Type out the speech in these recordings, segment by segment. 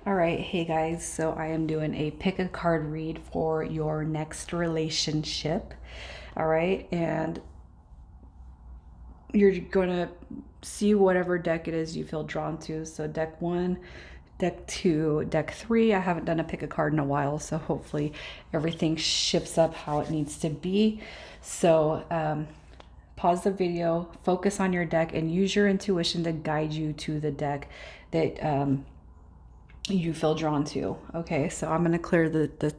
All right, hey guys, so I am doing a pick a card read for your next relationship. All right, and you're going to see whatever deck it is you feel drawn to. So, deck one, deck two, deck three. I haven't done a pick a card in a while, so hopefully everything ships up how it needs to be. So, pause the video, focus on your deck, and use your intuition to guide you to the deck that you feel drawn to. Okay, so I'm going to clear the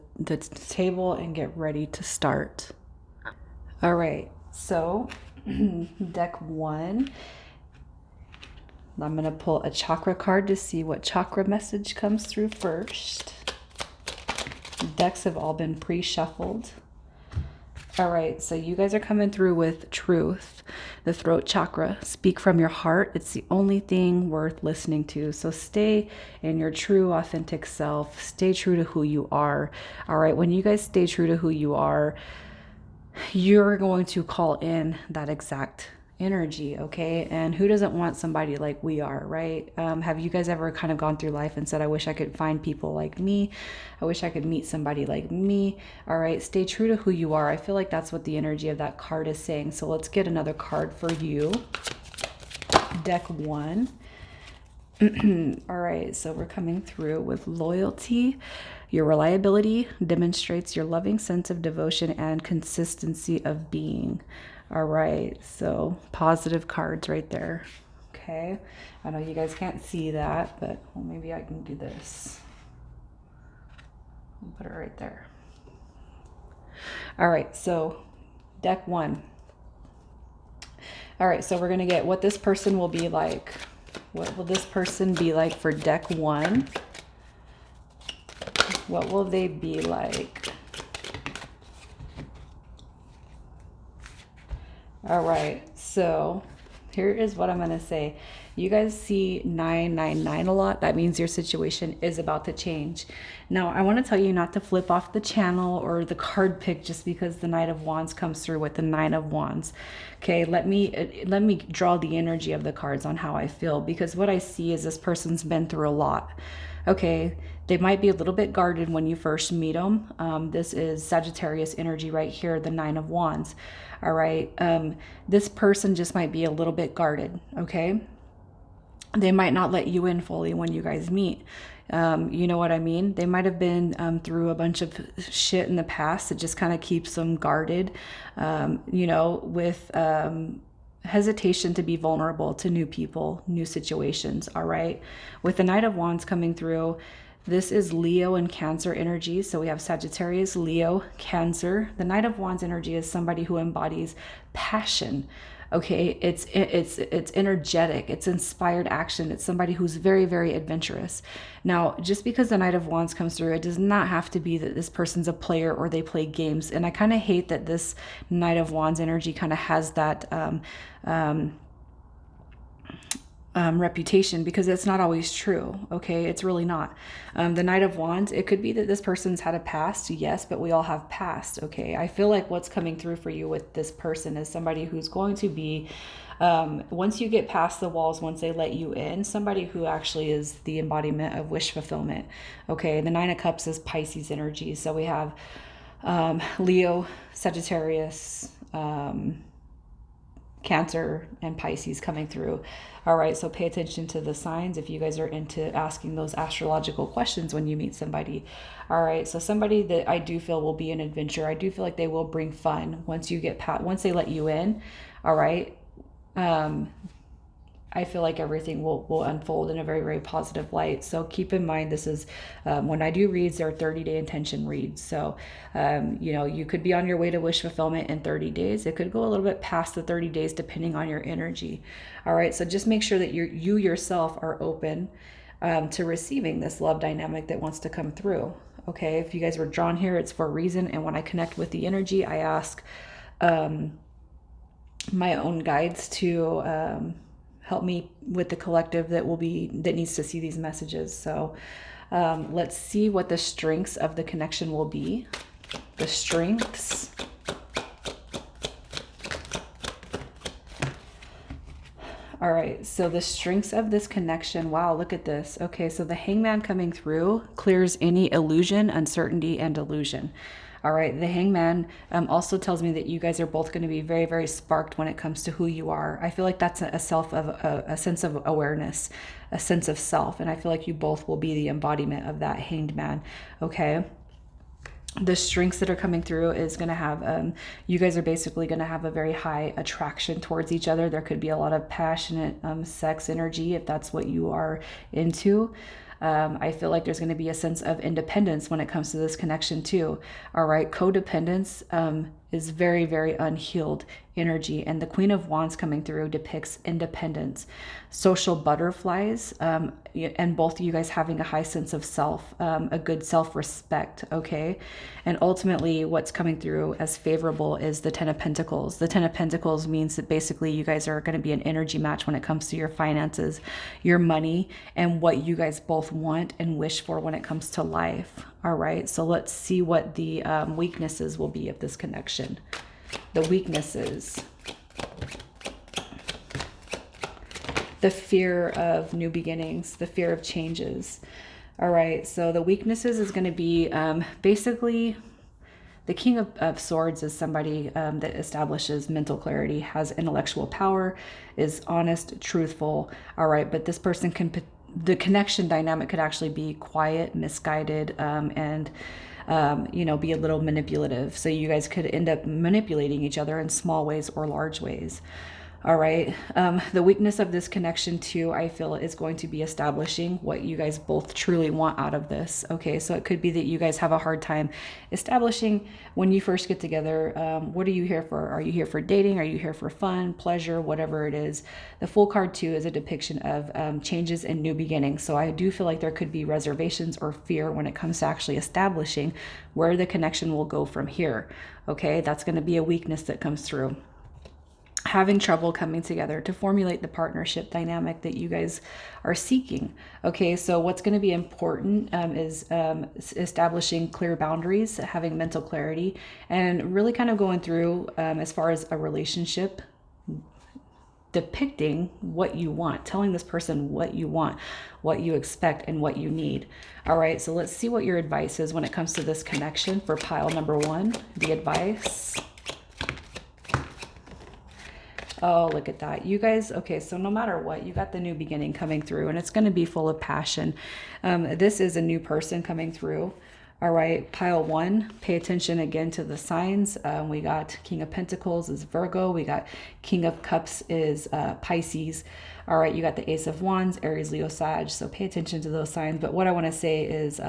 table and get ready to start. All right, so deck one, I'm going to pull a chakra card to see what chakra message comes through first. Decks have all been pre-shuffled. All right, so you guys are coming through with truth, the throat chakra. Speak from your heart. It's the only thing worth listening to. So stay in your true, authentic self. Stay true to who you are. All right, when you guys stay true to who you are, you're going to call in that exact energy, okay? And who doesn't want somebody like we are, right? Have you guys ever kind of gone through life and said, I wish I could find people like me. I wish I could meet somebody like me. All right, stay true to who you are. I feel like that's what the energy of that card is saying. So let's get another card for you. Deck one. All right, so we're coming through with loyalty. Your reliability demonstrates your loving sense of devotion and consistency of being. All right, so positive cards right there. Okay, I know you guys can't see that, but well, maybe I can do this. I'll put it right there. All right, so deck one. All right, so we're going to get what this person will be like. What will this person be like for deck one? What will they be like? All right, so here is what I'm going to say. You guys see 999 a lot. That means your situation is about to change. Now, I want to tell you not to flip off the channel or the card pick just because the Knight of Wands comes through with the Nine of Wands. Okay, let me draw the energy of the cards on how I feel, because what I see is this person's been through a lot. Okay, they might be a little bit guarded when you first meet them. This is Sagittarius energy right here, the Nine of Wands. All right, this person just might be a little bit guarded, okay? They might not let you in fully when you guys meet. You know what I mean? They might have been through a bunch of shit in the past that just kind of keeps them guarded, with hesitation to be vulnerable to new people, new situations. All right. With the Knight of Wands coming through, this is Leo and Cancer energy. So we have Sagittarius, Leo, Cancer. The Knight of Wands energy is somebody who embodies passion. Okay, it's energetic, it's inspired action, it's somebody who's very, very adventurous. Now, just because the Knight of Wands comes through, it does not have to be that this person's a player or they play games. And I kind of hate that this Knight of Wands energy kind of has that reputation, because it's not always true. Okay, it's really not. The Knight of Wands, it could be that this person's had a past, yes, but we all have past. Okay, I feel like what's coming through for you with this person is somebody who's going to be, once you get past the walls, once they let you in, somebody who actually is the embodiment of wish fulfillment. Okay, the Nine of Cups is Pisces energy. So we have Leo, Sagittarius, Cancer, and Pisces coming through. All right, so pay attention to the signs if you guys are into asking those astrological questions when you meet somebody. All right, so somebody that I do feel will be an adventure. I do feel like they will bring fun once you get once they let you in. All right. I feel like everything will unfold in a very, very positive light. So keep in mind, this is, when I do reads, they're 30-day intention reads. So, you could be on your way to wish fulfillment in 30 days. It could go a little bit past the 30 days depending on your energy. All right. So just make sure that you yourself are open to receiving this love dynamic that wants to come through. Okay. If you guys were drawn here, it's for a reason. And when I connect with the energy, I ask my own guides to help me with the collective that needs to see these messages. So let's see what the strengths of the connection will be. The strengths. All right, so the strengths of this connection. Wow, look at this. Okay, so the hangman coming through clears any illusion, uncertainty, and illusion. All right, the hangman also tells me that you guys are both going to be very, very sparked when it comes to who you are. I feel like that's a self of a sense of awareness, a sense of self, and I feel like you both will be the embodiment of that hanged man. Okay, the strengths that are coming through is going to have you guys are basically going to have a very high attraction towards each other. There could be a lot of passionate sex energy if that's what you are into. I feel like there's going to be a sense of independence when it comes to this connection too. All right, codependence is very, very unhealed energy, and the Queen of Wands coming through depicts independence, social butterflies, and both of you guys having a high sense of self, a good self-respect. Okay, and ultimately what's coming through as favorable is the Ten of Pentacles. The Ten of Pentacles means that basically you guys are going to be an energy match when it comes to your finances, your money, and what you guys both want and wish for when it comes to life. All right, so let's see what the weaknesses will be of this connection. The weaknesses. The fear of new beginnings, the fear of changes. All right, so the weaknesses is going to be basically the King of Swords is somebody that establishes mental clarity, has intellectual power, is honest, truthful. All right, but this person can, the connection dynamic could actually be quiet, misguided, and you know, be a little manipulative. So you guys could end up manipulating each other in small ways or large ways. All right. The weakness of this connection too, I feel, is going to be establishing what you guys both truly want out of this. Okay. So it could be that you guys have a hard time establishing when you first get together. What are you here for? Are you here for dating? Are you here for fun, pleasure, whatever it is? The Fool card too is a depiction of changes and new beginnings. So I do feel like there could be reservations or fear when it comes to actually establishing where the connection will go from here. Okay. That's going to be a weakness that comes through. Having trouble coming together to formulate the partnership dynamic that you guys are seeking. Okay, so what's going to be important is establishing clear boundaries, having mental clarity, and really kind of going through as far as a relationship, depicting what you want, telling this person what you want, what you expect, and what you need. All right, so let's see what your advice is when it comes to this connection for pile number one, the advice. Oh, look at that. You guys, okay, so no matter what, you got the new beginning coming through, and it's going to be full of passion. This is a new person coming through. All right, pile one, pay attention again to the signs. We got King of Pentacles is Virgo. We got King of Cups is Pisces. All right, you got the Ace of Wands, Aries, Leo, Sag. So pay attention to those signs. But what I want to say is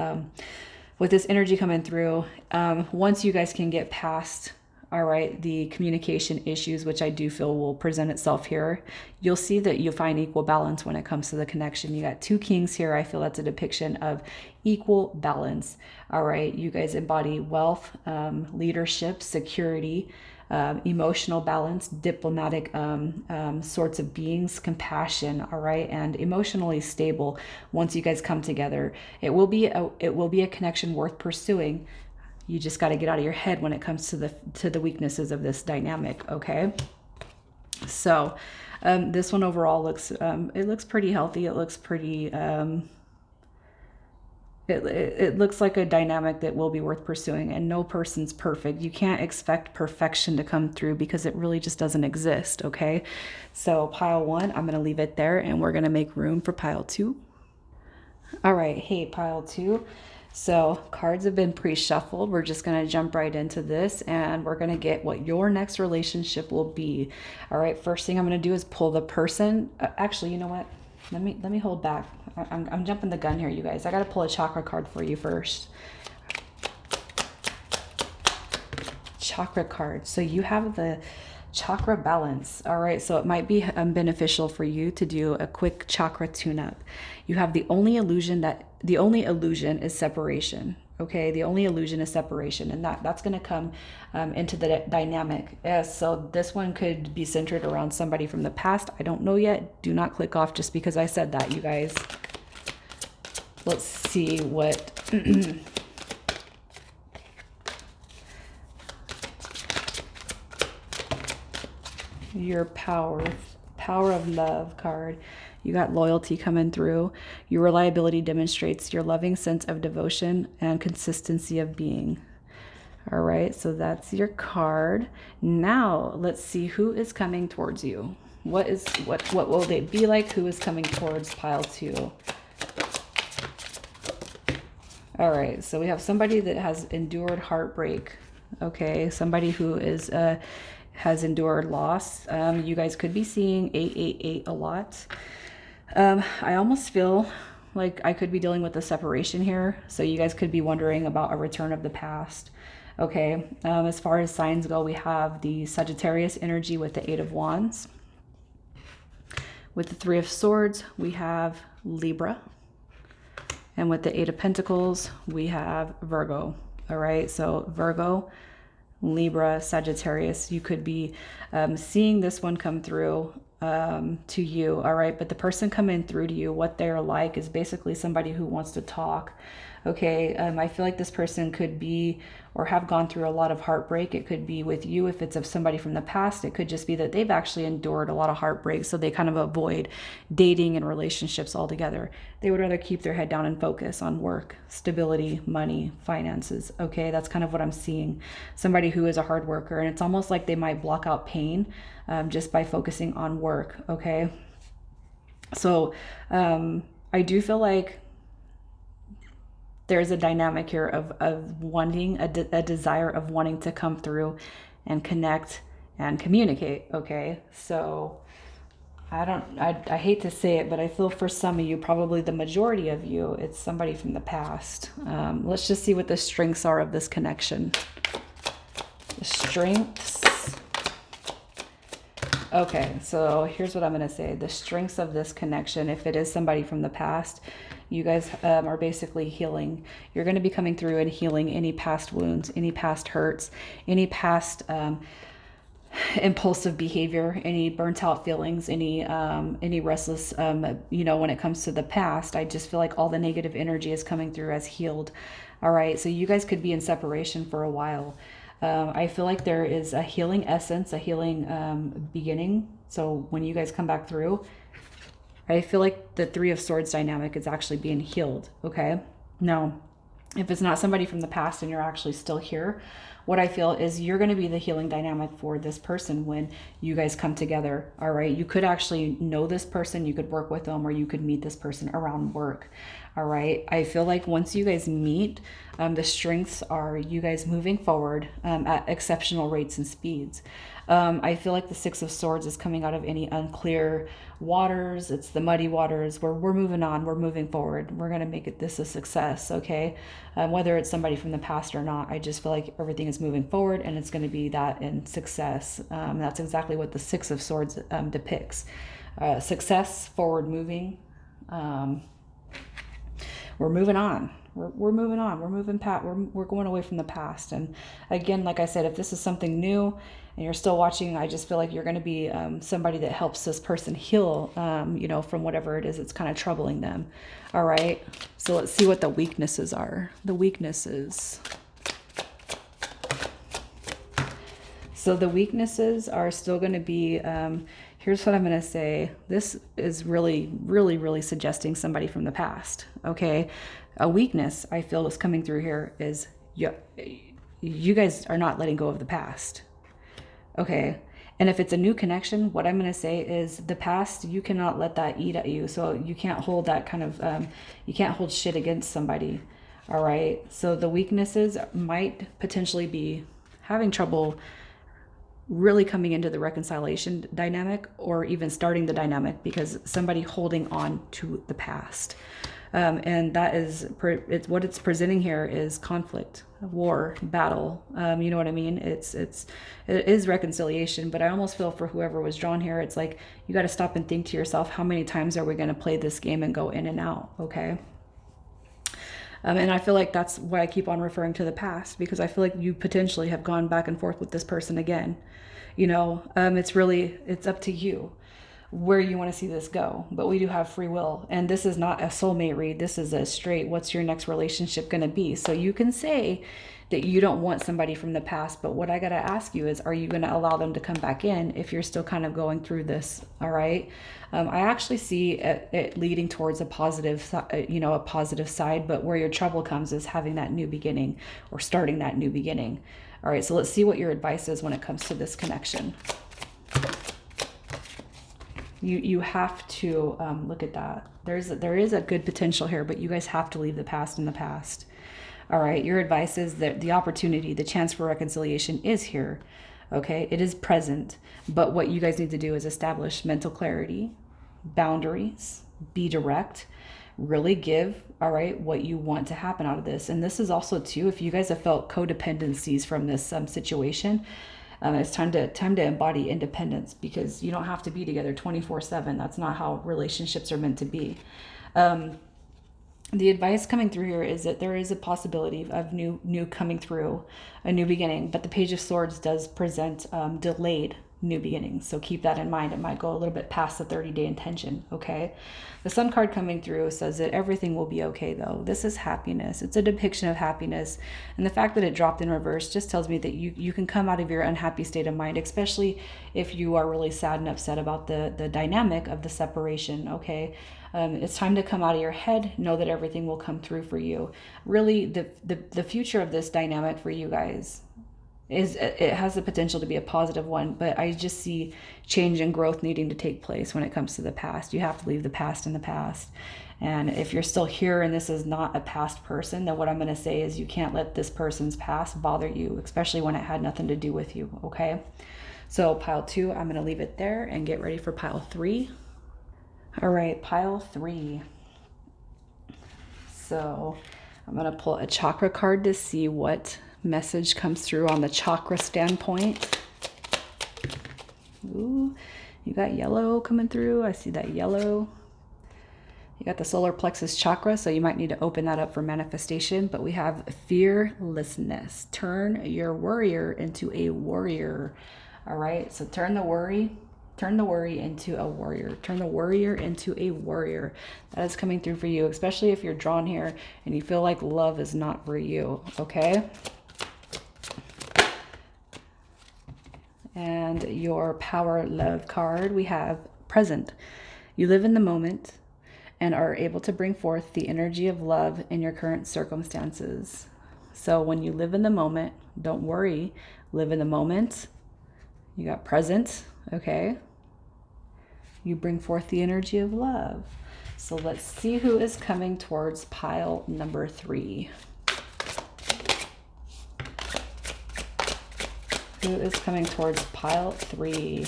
with this energy coming through, once you guys can get past, all right, the communication issues, which I do feel will present itself here, you'll see that you'll find equal balance when it comes to the connection. You got two kings here. I feel that's a depiction of equal balance. All right, you guys embody wealth, leadership, security, emotional balance, diplomatic sorts of beings, compassion, all right, and emotionally stable. Once you guys come together, it will be a connection worth pursuing. You just got to get out of your head when it comes to the weaknesses of this dynamic. Okay, so this one overall looks it looks pretty healthy. It looks pretty it looks like a dynamic that will be worth pursuing, and no person's perfect. You can't expect perfection to come through because it really just doesn't exist. Okay, so pile one, I'm going to leave it there, and we're going to make room for pile two. All right, hey, pile two. So cards have been pre-shuffled. We're just going to jump right into this, and we're going to get what your next relationship will be. All right, first thing I'm going to do is pull the person. Actually, you know what? Let me hold back. I'm jumping the gun here, you guys. I got to pull a chakra card for you first. Chakra card. So you have the chakra balance. All right, so it might be beneficial for you to do a quick chakra tune-up. You have the only illusion is separation. Okay, the only illusion is separation, and that's going to come into the dynamic. So this one could be centered around somebody from the past. I don't know yet. Do not click off just because I said that, you guys. Let's see what your power Tower of Love card. You got loyalty coming through. Your reliability demonstrates your loving sense of devotion and consistency of being. All right, so that's your card. Now let's see who is coming towards you. What will they be like? Who is coming towards pile 2? All right, so we have somebody that has endured heartbreak. Okay, somebody who is has endured loss. You guys could be seeing 888 a lot. I almost feel like I could be dealing with a separation here. So you guys could be wondering about a return of the past. Okay, as far as signs go, we have the Sagittarius energy with the 8 of Wands. With the 3 of Swords, we have Libra. And with the 8 of Pentacles, we have Virgo. All right, so Virgo, Libra, Sagittarius, you could be seeing this one come through to you. All right, but the person coming through to you, what they're like is basically somebody who wants to talk. Okay, I feel like this person could be or have gone through a lot of heartbreak. It could be with you if it's of somebody from the past. It could just be that they've actually endured a lot of heartbreak, so they kind of avoid dating and relationships altogether. They would rather keep their head down and focus on work, stability, money, finances. Okay, that's kind of what I'm seeing. Somebody who is a hard worker, and it's almost like they might block out pain just by focusing on work. Okay, so I do feel like there's a dynamic here of wanting, a desire of wanting to come through and connect and communicate. Okay, so I hate to say it, but I feel for some of you, probably the majority of you, it's somebody from the past. Let's just see what the strengths are of this connection. The strengths. Okay, so here's what I'm going to say. The strengths of this connection, if it is somebody from the past, you guys are basically healing. You're going to be coming through and healing any past wounds, any past hurts, any past impulsive behavior, any burnt out feelings, any restless, when it comes to the past. I just feel like all the negative energy is coming through as healed. All right, so you guys could be in separation for a while. I feel like there is a healing essence, a healing beginning. So when you guys come back through, I feel like the 3 of Swords dynamic is actually being healed. Okay. Now, if it's not somebody from the past and you're actually still here, what I feel is you're going to be the healing dynamic for this person when you guys come together. All right. You could actually know this person, you could work with them, or you could meet this person around work. All right. I feel like once you guys meet, the strengths are you guys moving forward at exceptional rates and speeds. I feel like the 6 of Swords is coming out of any unclear waters. It's the muddy waters where we're moving on, we're moving forward. We're going to make this a success. Okay. Whether it's somebody from the past or not, I just feel like everything is moving forward and it's going to be that in success. That's exactly what the 6 of Swords depicts. Success, forward moving. We're moving on. We're moving on. We're going away from the past. And again, like I said, if this is something new and you're still watching, I just feel like you're going to be somebody that helps this person heal, from whatever it is that's kind of troubling them. All right. So let's see what the weaknesses are. The weaknesses. So the weaknesses are still going to be, here's what I'm going to say. This is really, really, really suggesting somebody from the past. Okay. A weakness I feel is coming through here is you guys are not letting go of the past. Okay. And if it's a new connection, what I'm going to say is the past, you cannot let that eat at you. So you can't hold that kind of, you can't hold shit against somebody. All right. So the weaknesses might potentially be having trouble really coming into the reconciliation dynamic or even starting the dynamic because somebody holding on to the past. And that is, what it's presenting here is conflict, war, battle. You know what I mean? It is reconciliation, but I almost feel for whoever was drawn here, it's like, you got to stop and think to yourself, how many times are we going to play this game and go in and out? Okay. And I feel like that's why I keep on referring to the past, because I feel like you potentially have gone back and forth with this person again. It's up to you. where you want to see this go. But we do have free will. And this is not a soulmate read. This is a straight, what's your next relationship going to be? So you can say that you don't want somebody from the past, but what I got to ask you is, are you going to allow them to come back in if you're still kind of going through this? All right. I actually see it leading towards a positive, a positive side, but where your trouble comes is having that new beginning or starting that new beginning. All right. So let's see what your advice is when it comes to this connection. You have to look at that. There is a good potential here, but you guys have to leave the past in the past. All right, your advice is that the opportunity, the chance for reconciliation is here. Okay, it is present, but what you guys need to do is establish mental clarity, boundaries, be direct, really give, all right, what you want to happen out of this. And this is also too, if you guys have felt codependencies from this situation, it's time to embody independence, because you don't have to be together 24/7. That's not how relationships are meant to be. The advice coming through here is that there is a possibility of new coming through, a new beginning, but the Page of Swords does present delayed new beginnings. So keep that in mind. It might go a little bit past the 30-day intention, okay? The Sun card coming through says that everything will be okay, though. This is happiness. It's a depiction of happiness. And the fact that it dropped in reverse just tells me that you can come out of your unhappy state of mind, especially if you are really sad and upset about the dynamic of the separation, okay? It's time to come out of your head. Know that everything will come through for you. Really, the future of this dynamic for you guys it has the potential to be a positive one, but I just see change and growth needing to take place when it comes to the past. You have to leave the past in the past. And if you're still here and this is not a past person, then what I'm going to say is you can't let this person's past bother you, especially when it had nothing to do with you, okay? So pile 2, I'm going to leave it there and get ready for pile 3. All right, pile 3. So I'm going to pull a chakra card to see what message comes through on the chakra standpoint. Ooh, you got yellow coming through. I see that yellow. You got the solar plexus chakra, so you might need to open that up for manifestation. But we have fearlessness. Turn your worrier into a warrior. All right, so turn the worry into a warrior. Turn the worrier into a warrior. That is coming through for you, especially if you're drawn here and you feel like love is not for you, okay? And your power love card, we have present. You live in the moment and are able to bring forth the energy of love in your current circumstances. So when you live in the moment, don't worry, live in the moment. You got present, okay? You bring forth the energy of love. So let's see who is coming towards pile number 3. Who is coming towards pile 3?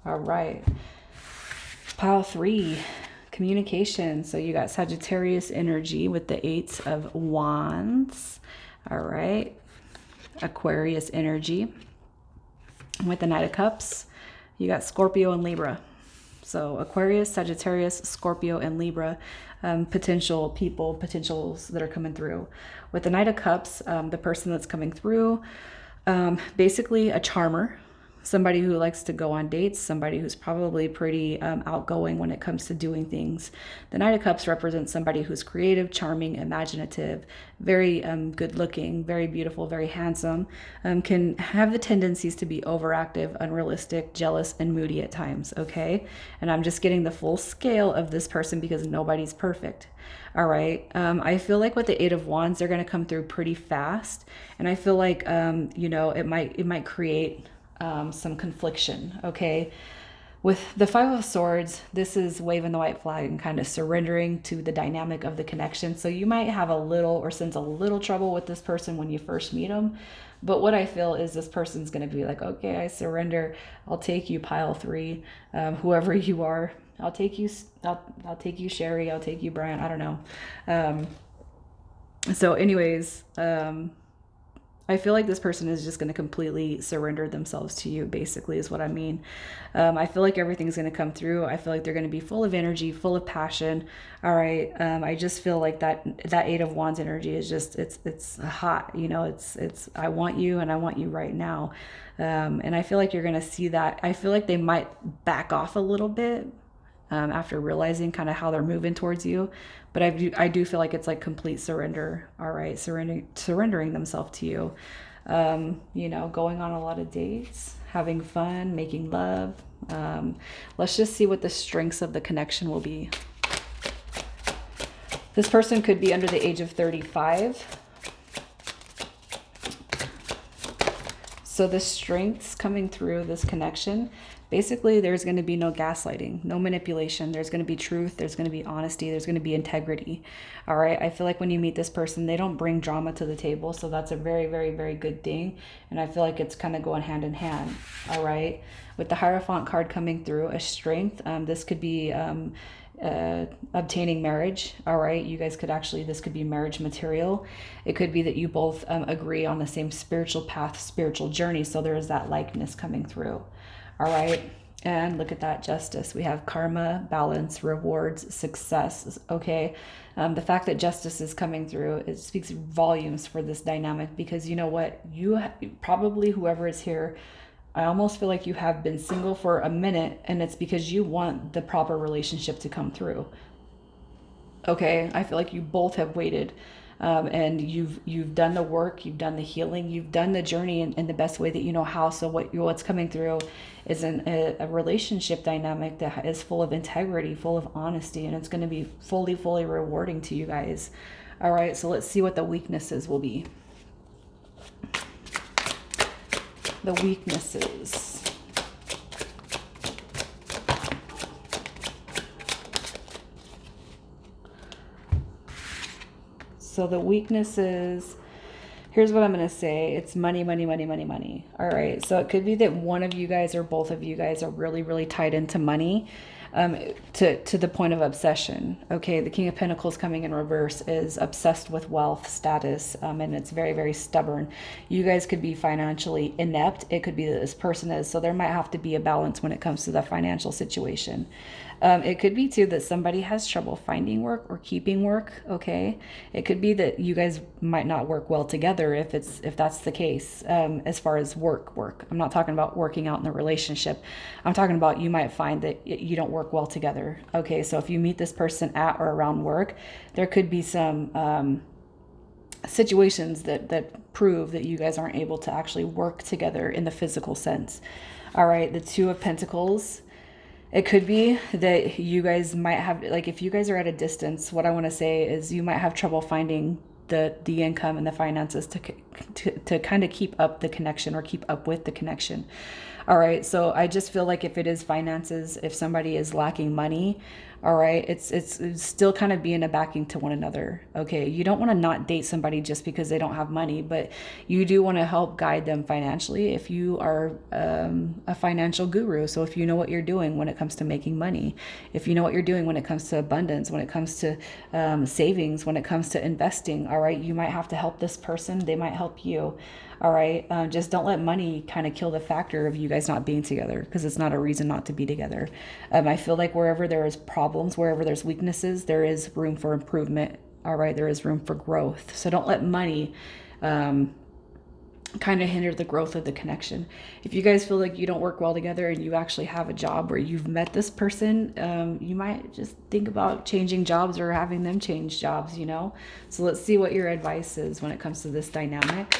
All right. Pile 3, communication. So you got Sagittarius energy with the 8 of Wands. All right. Aquarius energy. With the Knight of Cups, you got Scorpio and Libra. So Aquarius, Sagittarius, Scorpio, and Libra, potentials that are coming through. With the Knight of Cups, the person that's coming through, basically a charmer, somebody who likes to go on dates, somebody who's probably pretty outgoing when it comes to doing things. The Knight of Cups represents somebody who's creative, charming, imaginative, very good looking, very beautiful, very handsome, can have the tendencies to be overactive, unrealistic, jealous, and moody at times, okay? And I'm just getting the full scale of this person because nobody's perfect. All right. I feel like with the 8 of Wands, they're going to come through pretty fast. And I feel like, it might create some confliction, okay? With the 5 of Swords, this is waving the white flag and kind of surrendering to the dynamic of the connection. So you might have a little or sense a little trouble with this person when you first meet them. But what I feel is this person's going to be like, okay, I surrender. I'll take you, pile 3, whoever you are. I'll take you, Sherry. I'll take you, Brian. I don't know. So anyways, I feel like this person is just going to completely surrender themselves to you, basically, is what I mean. I feel like everything's going to come through. I feel like they're going to be full of energy, full of passion. All right. I just feel like that Eight of Wands energy is just, it's hot. You know, it's, I want you and I want you right now. And I feel like you're going to see that. I feel like they might back off a little bit, after realizing kind of how they're moving towards you. But I do feel like it's like complete surrender. All right. Surrendering themselves to you. You know, going on a lot of dates, having fun, making love. Let's just see what the strengths of the connection will be. This person could be under the age of 35. So the strengths coming through this connection, basically there's going to be no gaslighting, no manipulation. There's going to be truth. There's going to be honesty. There's going to be integrity. All right. I feel like when you meet this person, they don't bring drama to the table. So that's a very, very, very good thing. And I feel like it's kind of going hand in hand. All right. With the Hierophant card coming through, a strength, this could be obtaining marriage. All right, you guys could actually, this could be marriage material. It could be that you both agree on the same spiritual path, spiritual journey, so there is that likeness coming through. All right, and look at that, justice. We have karma, balance, rewards, success. Okay, the fact that justice is coming through, it speaks volumes for this dynamic, because you know what, you probably, whoever is here, I almost feel like you have been single for a minute, and it's because you want the proper relationship to come through. Okay, I feel like you both have waited, and you've done the work, you've done the healing, you've done the journey in the best way that you know how. So what's coming through is a relationship dynamic that is full of integrity, full of honesty, and it's going to be fully rewarding to you guys. All right, so let's see what the weaknesses will be. The weaknesses. So the weaknesses, here's what I'm going to say. It's money, money, money, money, money. All right. So it could be that one of you guys or both of you guys are really, really tied into money, to the point of obsession. Okay. The King of Pentacles coming in reverse is obsessed with wealth, status, and it's very, very stubborn. You guys could be financially inept. It could be that this person is. So there might have to be a balance when it comes to the financial situation. It could be too that somebody has trouble finding work or keeping work. Okay. It could be that you guys might not work well together if that's the case, as far as work. I'm not talking about working out in the relationship. I'm talking about you might find that you don't work well together. Okay. So if you meet this person at or around work, there could be some, situations that prove that you guys aren't able to actually work together in the physical sense. All right. The Two of Pentacles. It could be that you guys might have, like, if you guys are at a distance, what I want to say is you might have trouble finding the income and the finances to kind of keep up the connection or keep up with the connection. All right. So I just feel like if it is finances, if somebody is lacking money, all right, it's still kind of being a backing to one another. Okay. You don't want to not date somebody just because they don't have money, but you do want to help guide them financially if you are a financial guru. So if you know what you're doing when it comes to making money, if you know what you're doing when it comes to abundance, when it comes to savings, when it comes to investing, all right, you might have to help this person. They might help you. All right. Just don't let money kind of kill the factor of you guys not being together, because it's not a reason not to be together. I feel like wherever there is problems, wherever there's weaknesses, there is room for improvement. All right. There is room for growth. So don't let money kind of hinder the growth of the connection. If you guys feel like you don't work well together and you actually have a job where you've met this person, you might just think about changing jobs or having them change jobs, you know? So let's see what your advice is when it comes to this dynamic.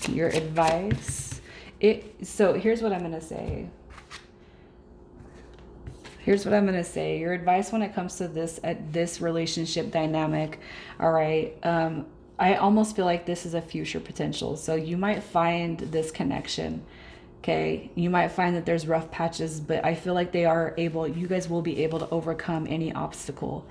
Your advice. So here's what I'm going to say. Your advice when it comes to this relationship dynamic. All right. I almost feel like this is a future potential. So you might find this connection. Okay. You might find that there's rough patches, but I feel like you guys will be able to overcome any obstacle.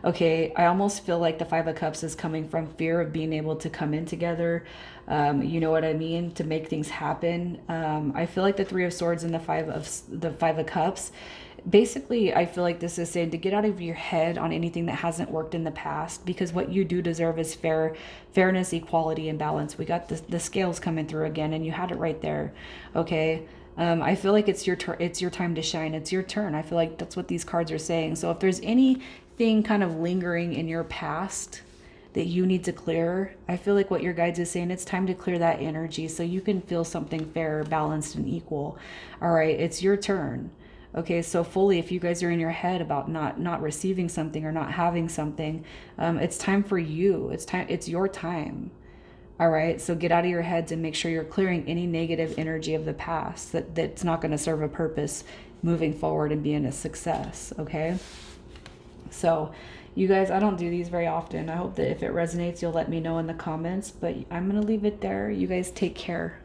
Okay, I almost feel like the Five of Cups is coming from fear of being able to come in together. You know what I mean? To make things happen. I feel like the Three of Swords and the Five of Cups. Basically, I feel like this is saying to get out of your head on anything that hasn't worked in the past, because what you do deserve is fairness, equality, and balance. We got the scales coming through again, and you had it right there. Okay. I feel like it's your turn. It's your time to shine. It's your turn. I feel like that's what these cards are saying. So if there's anything kind of lingering in your past that you need to clear, I feel like what your guides is saying, it's time to clear that energy so you can feel something fair, balanced, and equal. All right, it's your turn. Okay, so fully, if you guys are in your head about not receiving something or not having something, it's time for you. It's time. It's your time. All right, so get out of your heads and make sure you're clearing any negative energy of the past that's not going to serve a purpose moving forward and being a success. Okay, so you guys, I don't do these very often. I hope that if it resonates, you'll let me know in the comments, but I'm going to leave it there. You guys take care.